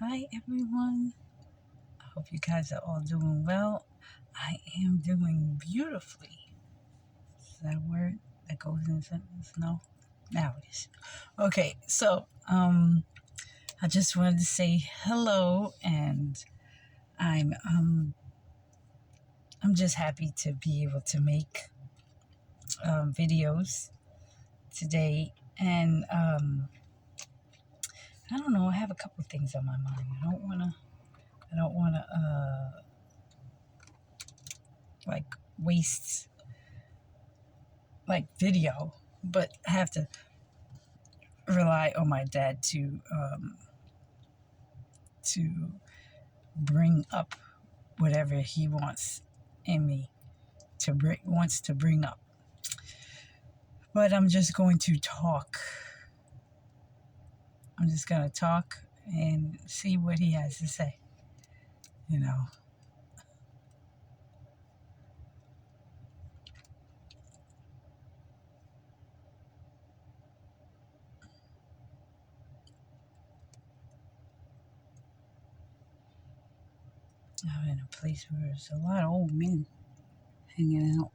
Hi everyone. I hope you guys are all doing well. I am doing beautifully. Is that a word that goes in a sentence? No? Now it is. Okay, so I just wanted to say hello, and I'm just happy to be able to make videos today, and I don't know, I have a couple of things on my mind. I don't wanna like waste like video, but I have to rely on my dad to bring up whatever he wants in me wants to bring up. But I'm just going to talk. I'm just gonna talk and see what he has to say. You know. I'm in a place where there's a lot of old men hanging out.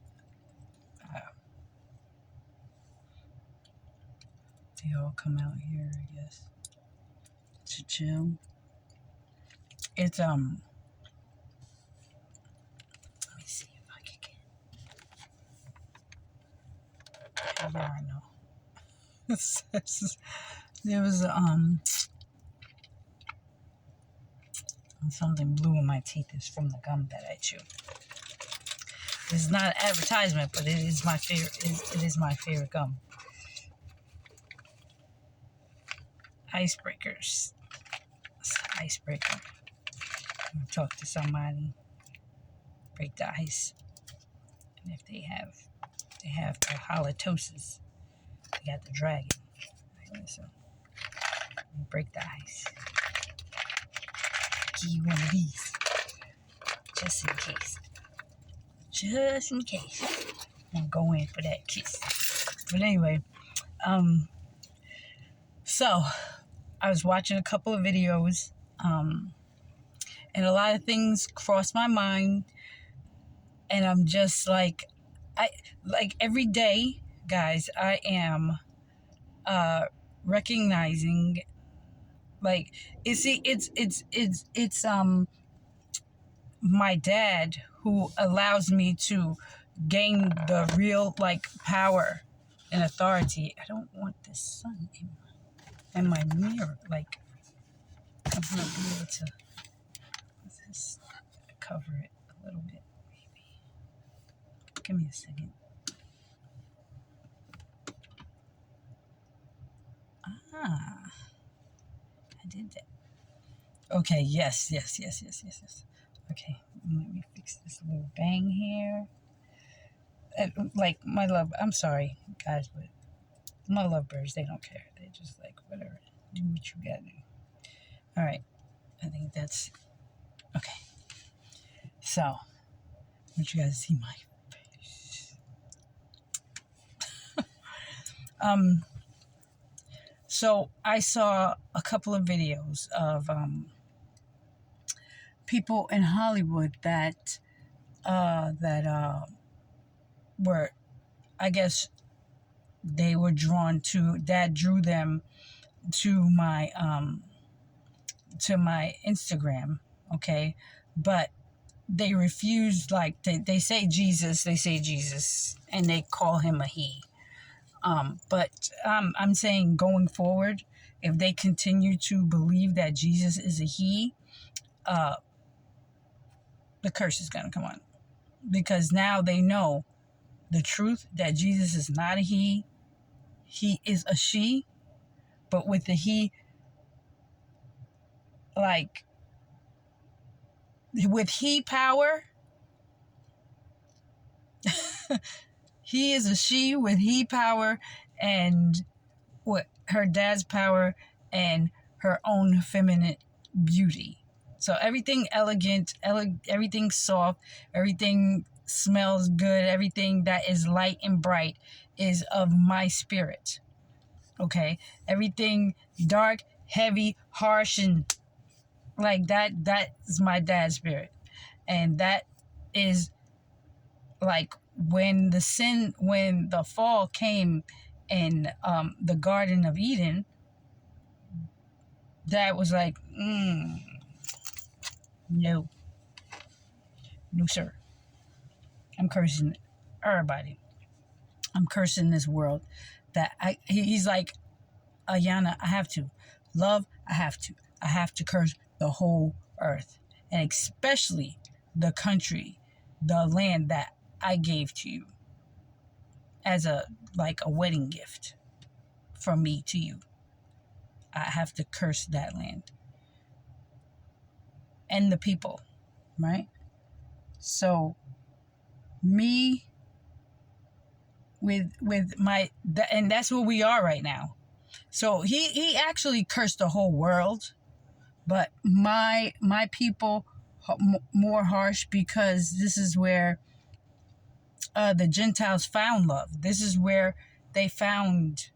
They all come out here, I guess, to chill. It's let me see if I can get. Yeah, I know. There was something blue in my teeth. Is from the gum that I chew. It's not an advertisement, but it is my favorite. It is my favorite gum. Icebreakers. It's an icebreaker. You talk to somebody, break the ice, and if they have the halitosis. They got the dragon. So you break the ice. Give you one of these, just in case. Just in case. I'm going for that kiss. But anyway, so I was watching a couple of videos, and a lot of things crossed my mind, and I'm just like, every day, guys, I am recognizing, like, you see, it's my dad who allows me to gain the real, like, power and authority. I don't want the sun in my mirror. Like, I'm gonna be able to just cover it a little bit, maybe. Give me a second. I did that. Okay, yes. Okay, let me fix this little bang here. Like, my love, I'm sorry, guys, but my lovebirds, they don't care. They just like, whatever. Do what you gotta do. All right, I think that's okay. So, I want you guys to see my face. So I saw a couple of videos of people in Hollywood that were, I guess, they were drawn to. Dad drew them to my Instagram, okay, but they refused. Like, they say Jesus, and they call him a he. But I'm saying, going forward, if they continue to believe that Jesus is a he, the curse is gonna come on, because now they know the truth that Jesus is not a he is a she, but with the he, like, with he power. He is a she with he power, and what her dad's power, and her own feminine beauty. So everything elegant, everything soft, everything smells good, everything that is light and bright is of my spirit. Okay? Everything dark, heavy, harsh, and Like that is my dad's spirit. And that is like when the fall came in the Garden of Eden, that was like, no, no sir. I'm cursing everybody. I'm cursing this world. He's like, Ayana, I have to. Love, I have to. I have to curse the whole earth. And especially the country, the land that I gave to you as a wedding gift from me to you. I have to curse that land. And the people, right? So me with and that's where we are right now. So he actually cursed the whole world, but my people more harsh, because this is where the Gentiles found love. This is where they found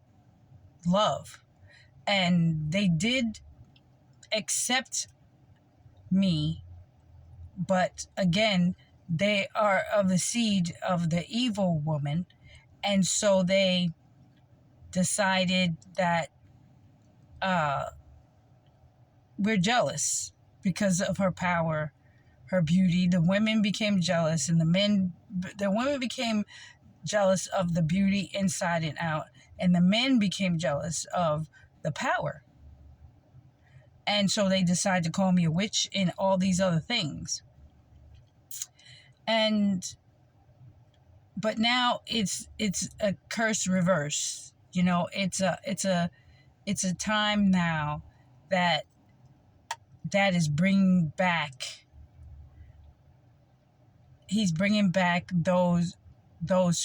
love, and they did accept me, but again, they are of the seed of the evil woman, and so they decided that we're jealous because of her power, her beauty. The women became jealous, and the women became jealous of the beauty inside and out, and the men became jealous of the power. And so they decided to call me a witch and all these other things. But now it's a curse reverse. You know, it's a time now that is bringing back. He's bringing back those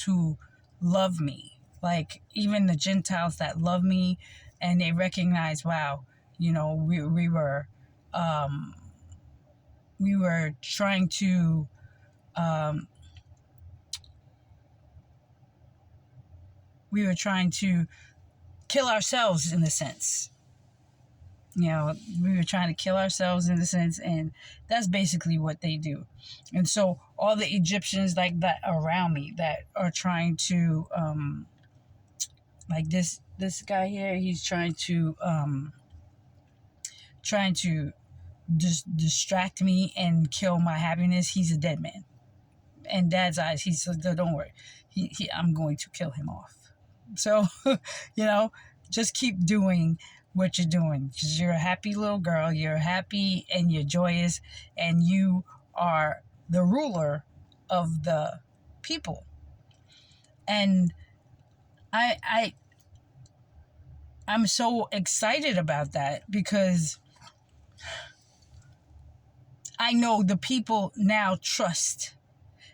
who love me, like even the Gentiles that love me, and they recognize, wow, you know, we were trying to kill ourselves in a sense. You know, we were trying to kill ourselves in a sense, and that's basically what they do. And so all the Egyptians like that around me that are trying to like this guy here, he's trying to just distract me and kill my happiness. He's a dead man. In Dad's eyes, he said, don't worry, I'm going to kill him off. So, you know, just keep doing what you're doing, because you're a happy little girl. You're happy and you're joyous, and you are the ruler of the people. And I'm so excited about that, because I know the people now trust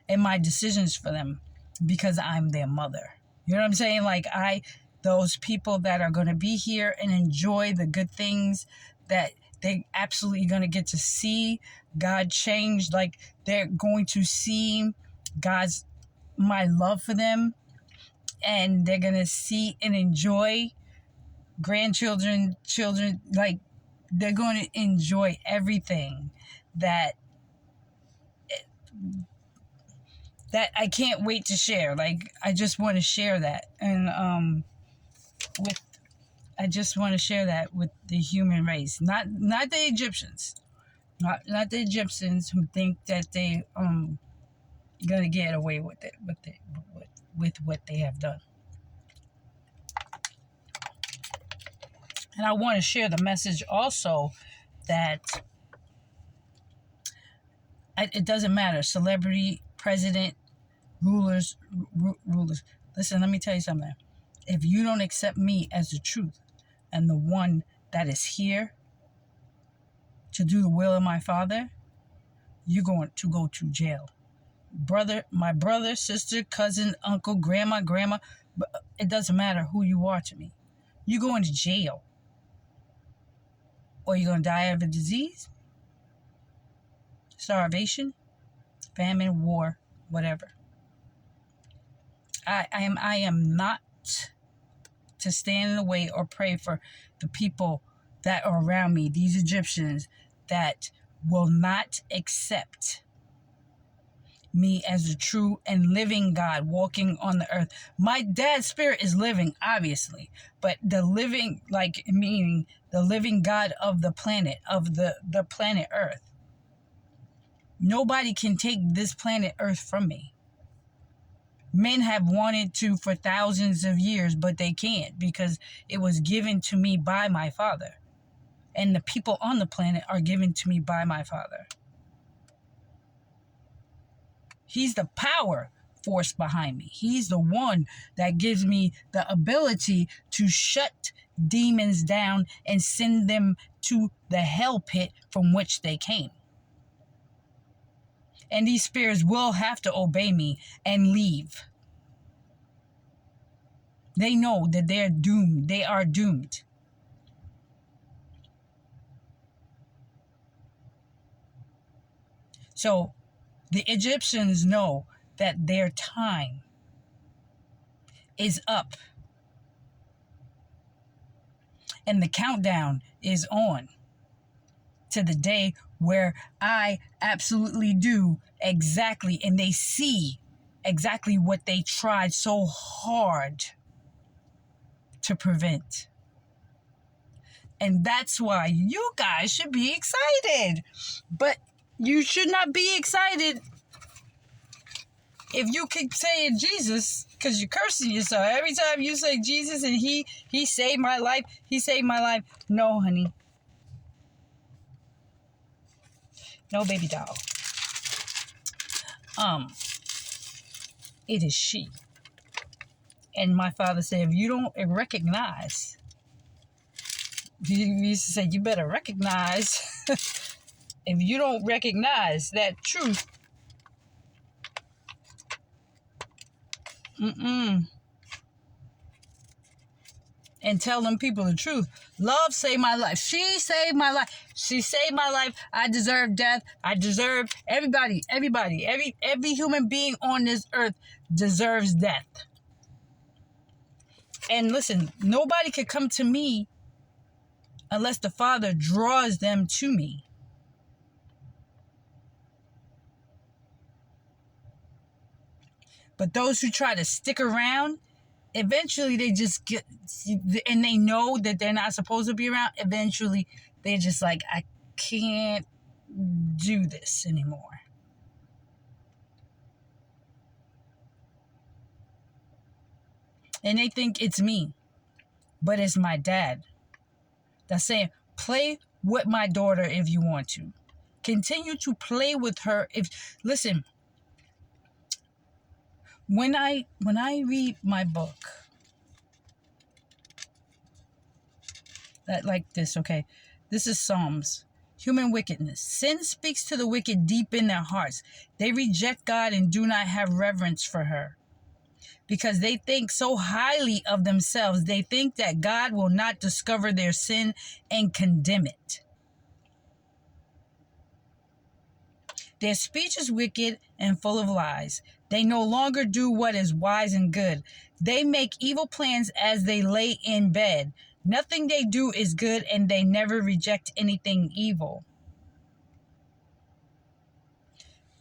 in my decisions for them, because I'm their mother. You know what I'm saying? Like, those people that are going to be here and enjoy the good things that they absolutely going to get to see God change. Like, they're going to see my love for them, and they're going to see and enjoy grandchildren, children. Like, they're going to enjoy everything that I can't wait to share. Like, I just want to share that. And I just want to share that with the human race, not the Egyptians, not the Egyptians who think that they gonna get away with it, with what they have done. And I want to share the message also that it doesn't matter, celebrity, president, rulers. Listen, let me tell you something. If you don't accept me as the truth and the one that is here to do the will of my Father, you're going to go to jail. My brother, sister, cousin, uncle, grandma, it doesn't matter who you are to me. You're going to jail. Or you're going to die of a disease, starvation, famine, war, whatever. I am not to stand in the way or pray for the people that are around me, these Egyptians that will not accept me as a true and living God walking on the earth. My dad's spirit is living, obviously, but the living, like, meaning the living God of the planet, of the planet Earth. Nobody can take this planet Earth from me. Men have wanted to for thousands of years, but they can't, because it was given to me by my Father. And the people on the planet are given to me by my Father. He's the power force behind me. He's the one that gives me the ability to shut demons down and send them to the hell pit from which they came. And these spirits will have to obey me and leave. They know that they're doomed. They are doomed. So the Egyptians know that their time is up. And the countdown is on to the day where I absolutely do exactly, and they see exactly what they tried so hard to prevent. And that's why you guys should be excited. But you should not be excited if you keep saying Jesus, because you're cursing yourself. Every time you say Jesus and he saved my life, he saved my life. No, honey. No, baby doll. It is she. And my father said, if you don't recognize, he used to say, you better recognize. If you don't recognize that truth, and tell them people the truth. Love saved my life. She saved my life. She saved my life. I deserve death. I deserve every human being on this earth deserves death. And listen, nobody could come to me unless the Father draws them to me. But those who try to stick around, eventually they just get, and they know that they're not supposed to be around. Eventually they're just like, I can't do this anymore. And they think it's me, but it's my dad that's saying, play with my daughter if you want to. Continue to play with her. Listen, when I read my book, that like this, okay, this is Psalms. Human wickedness. Sin speaks to the wicked deep in their hearts. They reject God and do not have reverence for her, because they think so highly of themselves. They think that God will not discover their sin and condemn it. Their speech is wicked and full of lies. They no longer do what is wise and good. They make evil plans as they lay in bed. Nothing they do is good, and they never reject anything evil.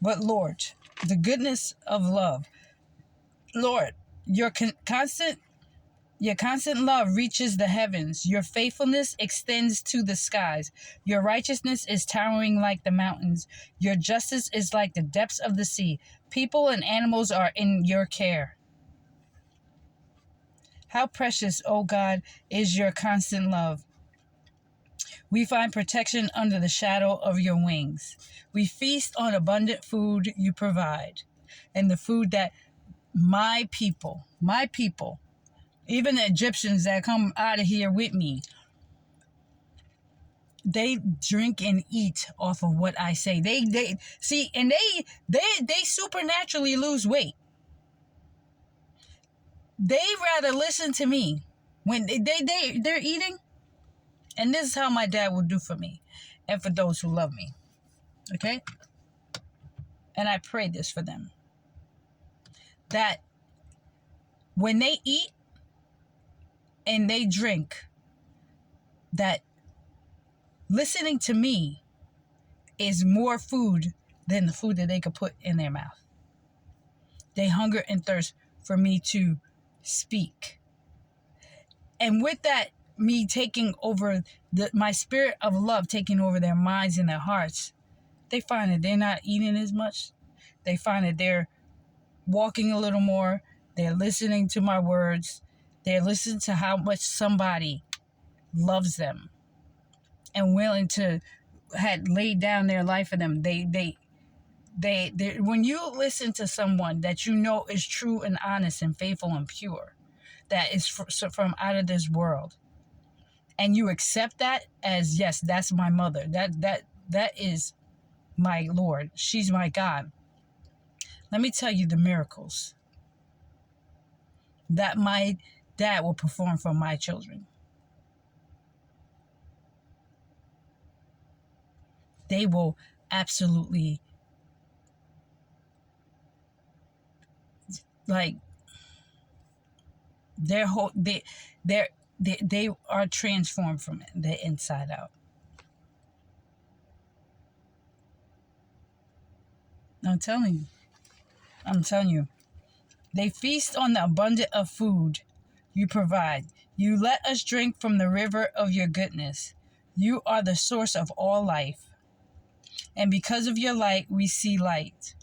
But Lord, the goodness of love. Lord, your constant love reaches the heavens. Your faithfulness extends to the skies. Your righteousness is towering like the mountains. Your justice is like the depths of the sea. People and animals are in your care. How precious, O God, is your constant love. We find protection under the shadow of your wings. We feast on abundant food you provide, and the food that my people, even the Egyptians that come out of here with me, they drink and eat off of what I say. They see, and they supernaturally lose weight. They rather listen to me when they're eating. And this is how my dad will do for me and for those who love me. Okay? And I pray this for them. That when they eat and they drink, that listening to me is more food than the food that they could put in their mouth. They hunger and thirst for me to speak. And with that, me taking over my spirit of love, taking over their minds and their hearts, they find that they're not eating as much. They find that they're walking a little more. They're listening to my words. They're listening to how much somebody loves them and willing to had laid down their life for them. They when you listen to someone that you know is true and honest and faithful and pure, that is from out of this world, and you accept that as, yes, that's my mother, that is my Lord, she's my God. Let me tell you the miracles that my dad will perform for my children. They will absolutely, like, they are transformed from the inside out. I'm telling you. They feast on the abundance of food you provide. You let us drink from the river of your goodness. You are the source of all life. And because of your light, we see light.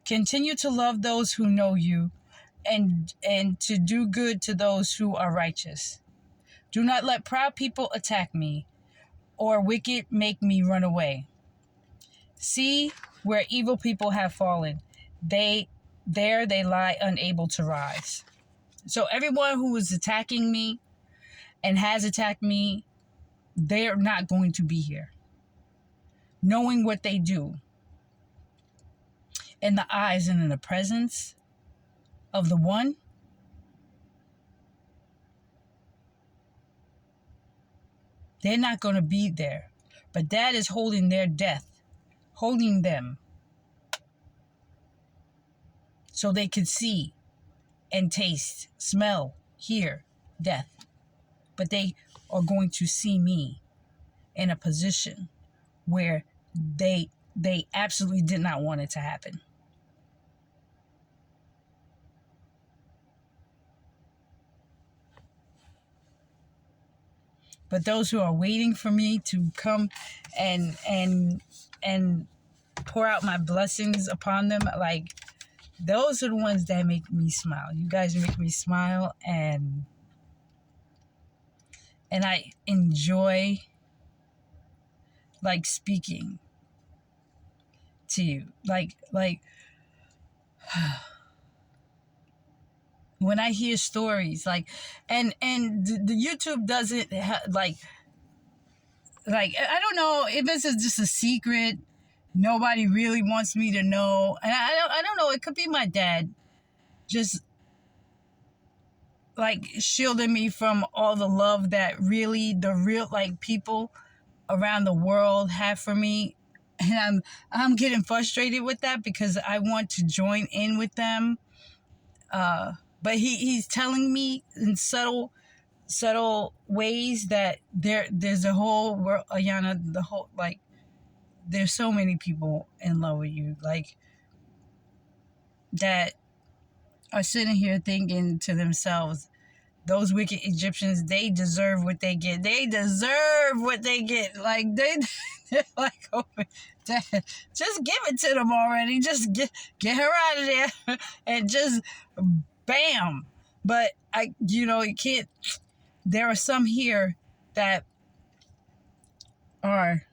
Continue to love those who know you and to do good to those who are righteous. Do not let proud people attack me or wicked make me run away. See where evil people have fallen. There they lie unable to rise. So everyone who is attacking me and has attacked me, they're not going to be here. Knowing what they do in the eyes and in the presence of the one, they're not going to be there. But Dad is holding their death, holding them so they could see and taste, smell, hear death. But they are going to see me in a position where they absolutely did not want it to happen. But those who are waiting for me to come and pour out my blessings upon them, like, those are the ones that make me smile. You guys make me smile, and I enjoy, like, speaking to you. Like when I hear stories, like, and the YouTube doesn't like I don't know if this is just a secret nobody really wants me to know, and I don't know, it could be my dad just, like, shielding me from all the love that the real like people around the world have for me. And I'm getting frustrated with that because I want to join in with them. But he's telling me in subtle ways that there's a whole world, Ayana, the whole, like, there's so many people in love with you, like, that are sitting here thinking to themselves, those wicked Egyptians, they deserve what they get. They deserve what they get. Like, they're like, oh, Dad, just give it to them already. Just get her out of there and just bam. But you can't. There are some here that are.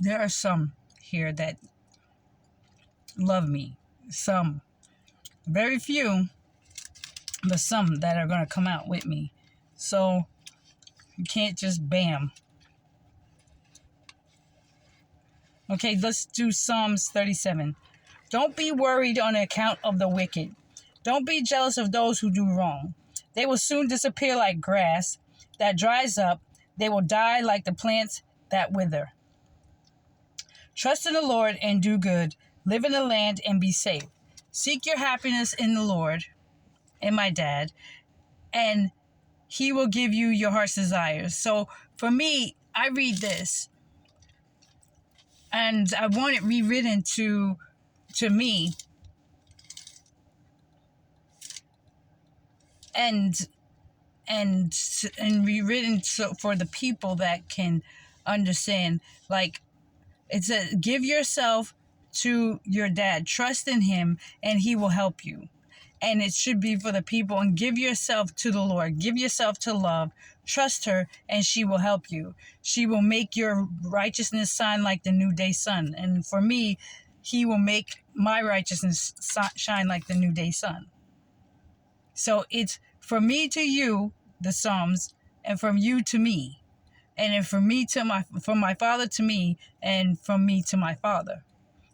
There are some here that love me. Some, very few, but some that are going to come out with me. So you can't just bam. Okay, let's do Psalms 37. Don't be worried on account of the wicked. Don't be jealous of those who do wrong. They will soon disappear like grass that dries up. They will die like the plants that wither. Trust in the Lord and do good. Live in the land and be safe. Seek your happiness in the Lord, in my dad, and he will give you your heart's desires. So for me, I read this and I want it rewritten to me, and rewritten so for the people that can understand. Like, it says, give yourself to your dad, trust in him, and he will help you. And it should be for the people. And give yourself to the Lord, give yourself to love, trust her, and she will help you. She will make your righteousness shine like the noonday sun. And for me, he will make my righteousness shine like the noonday sun. So it's from me to you, the Psalms, and from you to me, and then from my father to me, and from me to my father,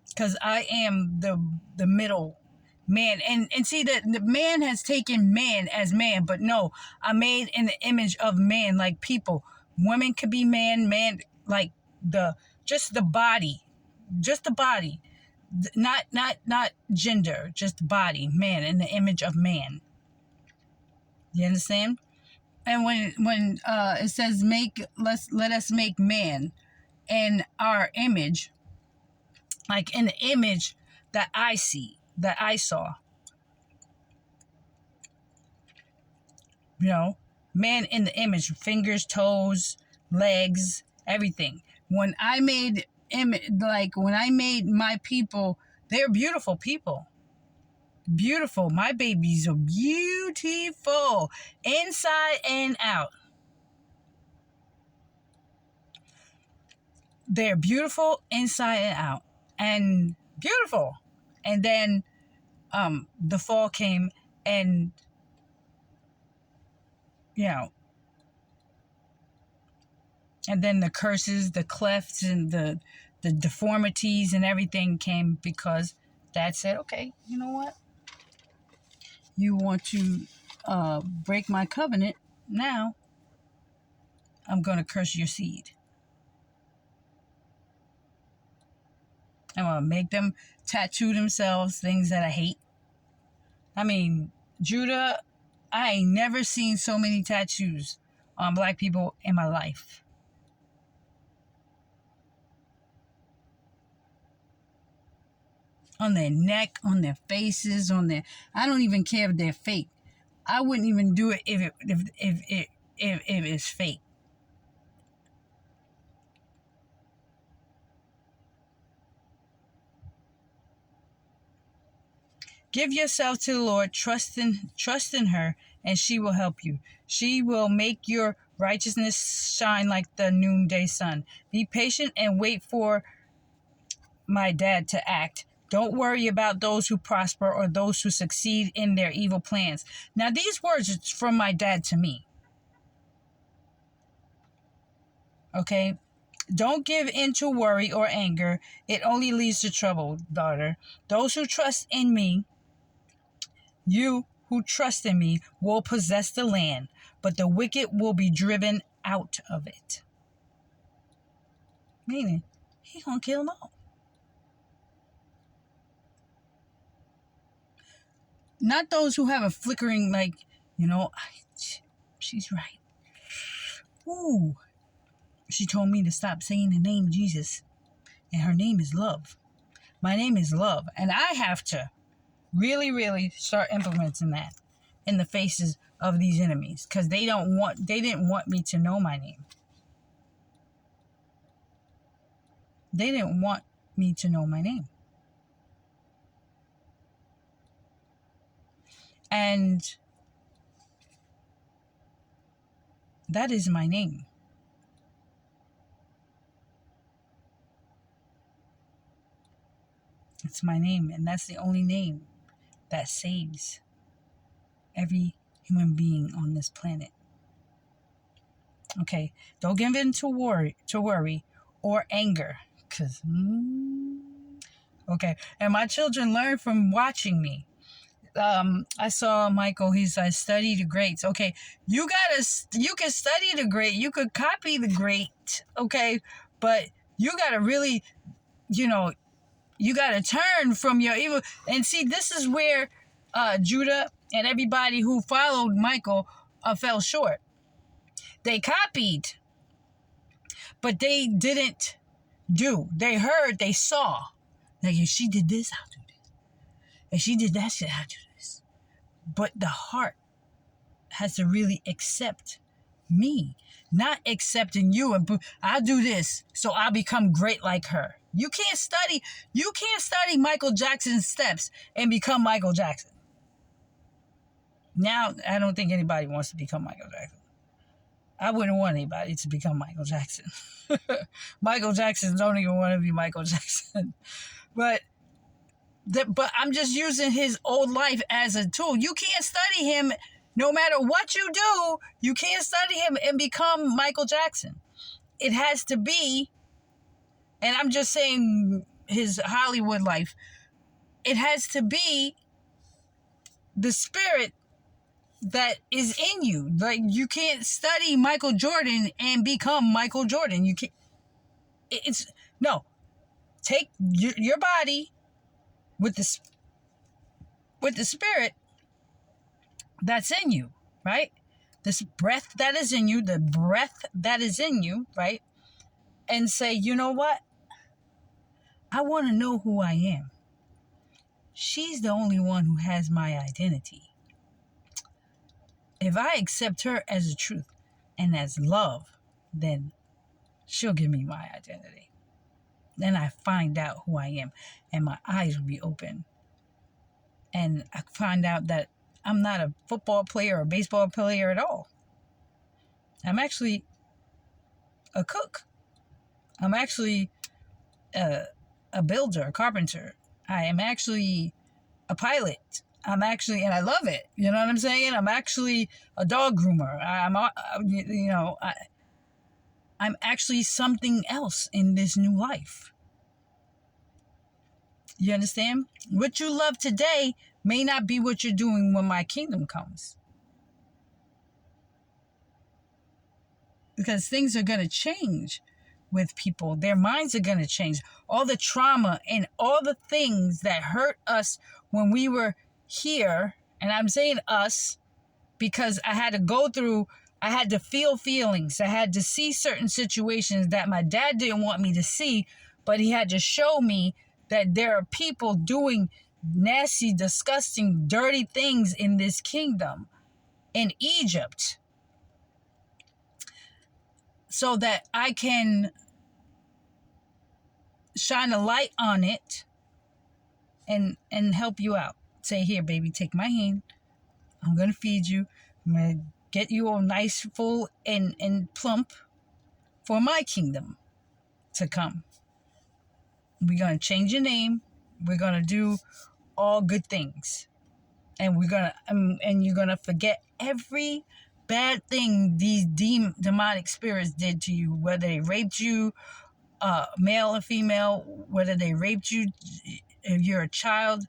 because I am the middle man. And see that the man has taken man as man, but no, I'm made in the image of man, like people. Women could be man, like just the body, not gender, just body, man, in the image of man. You understand? And when it says let us make man in our image, like in the image that I saw, man in the image, fingers, toes, legs, everything. When I made my people, they're beautiful people. Beautiful. My babies are beautiful inside and out. They're beautiful inside and out, and beautiful. And then the fall came, and and then the curses, the clefts, and the deformities and everything came, because Dad said, okay, you know what? You want to break my covenant? Now I'm going to curse your seed. I'm going to make them tattoo themselves things that I hate. I mean, Judah, I ain't never seen so many tattoos on black people in my life. On their neck, on their faces, I don't even care if they're fake. I wouldn't even do it if it's fake. Give yourself to the Lord, trust in her, and she will help you. She will make your righteousness shine like the noonday sun. Be patient and wait for my dad to act. Don't worry about those who prosper or those who succeed in their evil plans. Now, these words are from my dad to me. Okay? Don't give in to worry or anger. It only leads to trouble, daughter. Those who trust in me, you who trust in me, will possess the land, but the wicked will be driven out of it. Meaning, he gonna kill them all. Not those who have a flickering, she's right. Ooh. She told me to stop saying the name Jesus. And her name is Love. My name is Love. And I have to really, really start implementing that in the faces of these enemies. Because they didn't want me to know my name. They didn't want me to know my name. And that is my name. It's my name, and that's the only name that saves every human being on this planet. Okay, don't give in to worry or anger, cause okay. And my children learn from watching me. I saw Michael. I study the greats. Okay, you can study the great. You could copy the great. Okay, but you gotta really, you gotta turn from your evil. And see, this is where Judah and everybody who followed Michael fell short. They copied, but they didn't do. They heard, they saw. Like, if she did this, I'll do this. If she did that shit, I'll do this. But the heart has to really accept me, not accepting you. And I'll do this so I'll become great like her. You can't study Michael Jackson's steps and become Michael Jackson. Now, I don't think anybody wants to become Michael Jackson. I wouldn't want anybody to become Michael Jackson. Michael Jackson don't even want to be Michael Jackson. But I'm just using his old life as a tool. You can't study him. No matter what you do, you can't study him and become Michael Jackson. It has to be, and I'm just saying his Hollywood life, it has to be the spirit that is in you. Like, you can't study Michael Jordan and become Michael Jordan. You can't. No. Take your body with the spirit that's in you, right? This breath that is in you, the breath that is in you, right? And say, you know what? I want to know who I am. She's the only one who has my identity. If I accept her as a truth and as love, then she'll give me my identity. Then I find out who I am, and my eyes will be open. And I find out that I'm not a football player or baseball player at all. I'm actually a cook. I'm actually a builder, a carpenter. I am actually a pilot. And I love it. You know what I'm saying? I'm actually a dog groomer. I'm actually something else in this new life. You understand? What you love today may not be what you're doing when my kingdom comes. Because things are going to change with people. Their minds are going to change. All the trauma and all the things that hurt us when we were here, and I'm saying us because I had to feel feelings. I had to see certain situations that my dad didn't want me to see, but he had to show me that there are people doing nasty, disgusting, dirty things in this kingdom, in Egypt, so that I can shine a light on it and help you out. Say, here, baby, take my hand. I'm going to feed you. I'm going to get you all nice, full, and plump for my kingdom to come. We're going to change your name. We're going to do all good things. And you're going to forget every bad thing these demonic spirits did to you, whether they raped you, male or female, whether they raped you, if you're a child.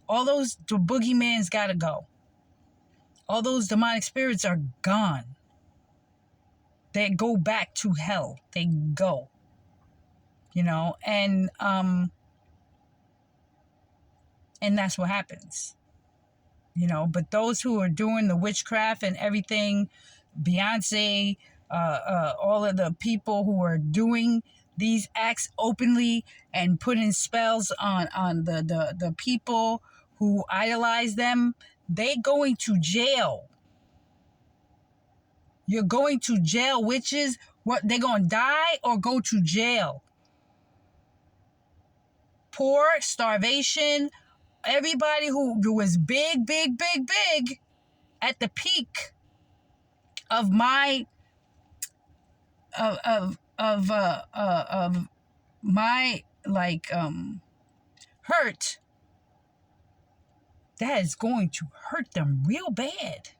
All those boogeymans got to go. All those demonic spirits are gone. They go back to hell. They go. And that's what happens. But those who are doing the witchcraft and everything, Beyonce, all of the people who are doing these acts openly and putting spells on the people who idolize them, they going to jail. You're going to jail, witches. What, they going to die or go to jail? Poor, starvation, everybody who was big at the peak of my hurt, that is going to hurt them real bad.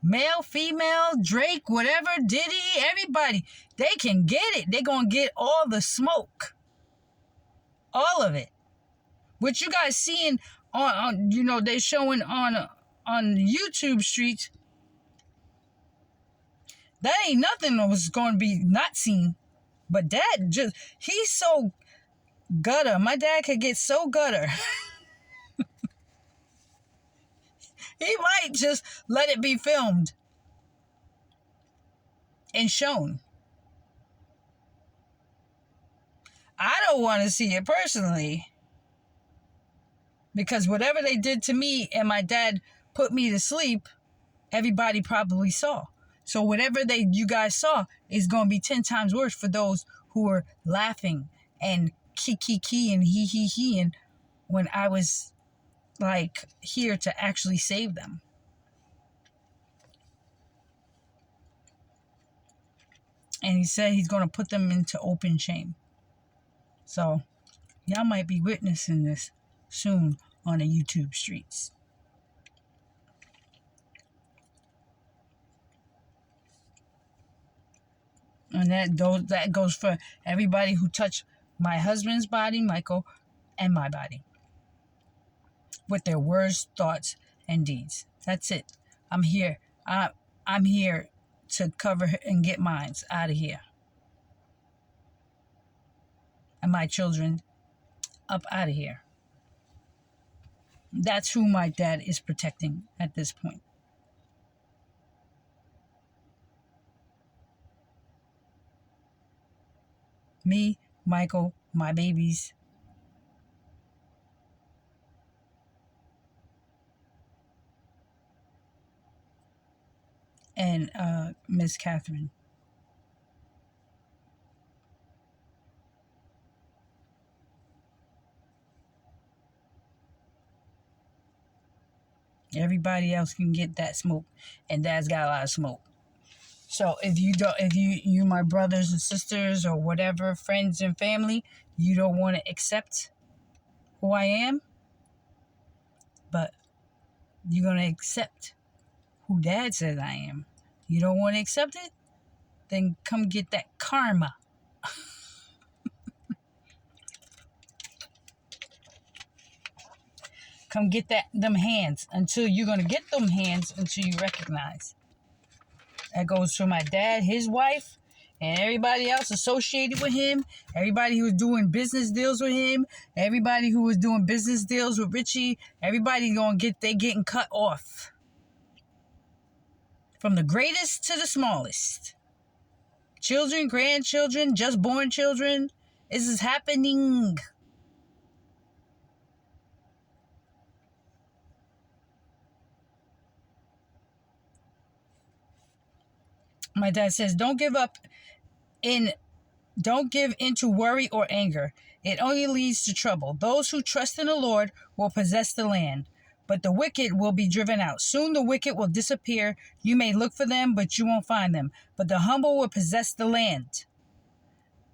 Male, female, Drake, whatever, Diddy, everybody, they can get it. They're going to get all the smoke. All of it. What you guys seeing on they're showing on YouTube streets, that ain't nothing that was going to be not seen. But Dad he's so gutter. My dad could get so gutter. He might just let it be filmed and shown. I don't want to see it personally. Because whatever they did to me and my dad put me to sleep, everybody probably saw. So whatever you guys saw is going to be 10 times worse for those who are laughing and kiki and he and when I was like here to actually save them. And he said he's going to put them into open shame. So y'all might be witnessing this soon on the YouTube streets. And that goes for everybody who touched my husband's body, Michael, and my body. With their words, thoughts, and deeds. That's it. I'm here. I'm here to cover and get mines out of here. And my children up out of here. That's who my dad is protecting at this point. Me, Michael, my babies. And Miss Catherine. Everybody else can get that smoke, and Dad's got a lot of smoke. So if you my brothers and sisters or whatever, friends and family, you don't want to accept who I am, but you're going to accept who Dad says I am. You don't want to accept it? Then come get that karma. Come get them hands until you're going to get them hands until you recognize. That goes for my dad, his wife, and everybody else associated with him. Everybody who was doing business deals with him. Everybody who was doing business deals with Richie. Everybody getting cut off. From the greatest to the smallest. Children, grandchildren, just born children. This is happening. My dad says, don't give into worry or anger. It only leads to trouble. Those who trust in the Lord will possess the land, but the wicked will be driven out. Soon the wicked will disappear. You may look for them, but you won't find them. But the humble will possess the land.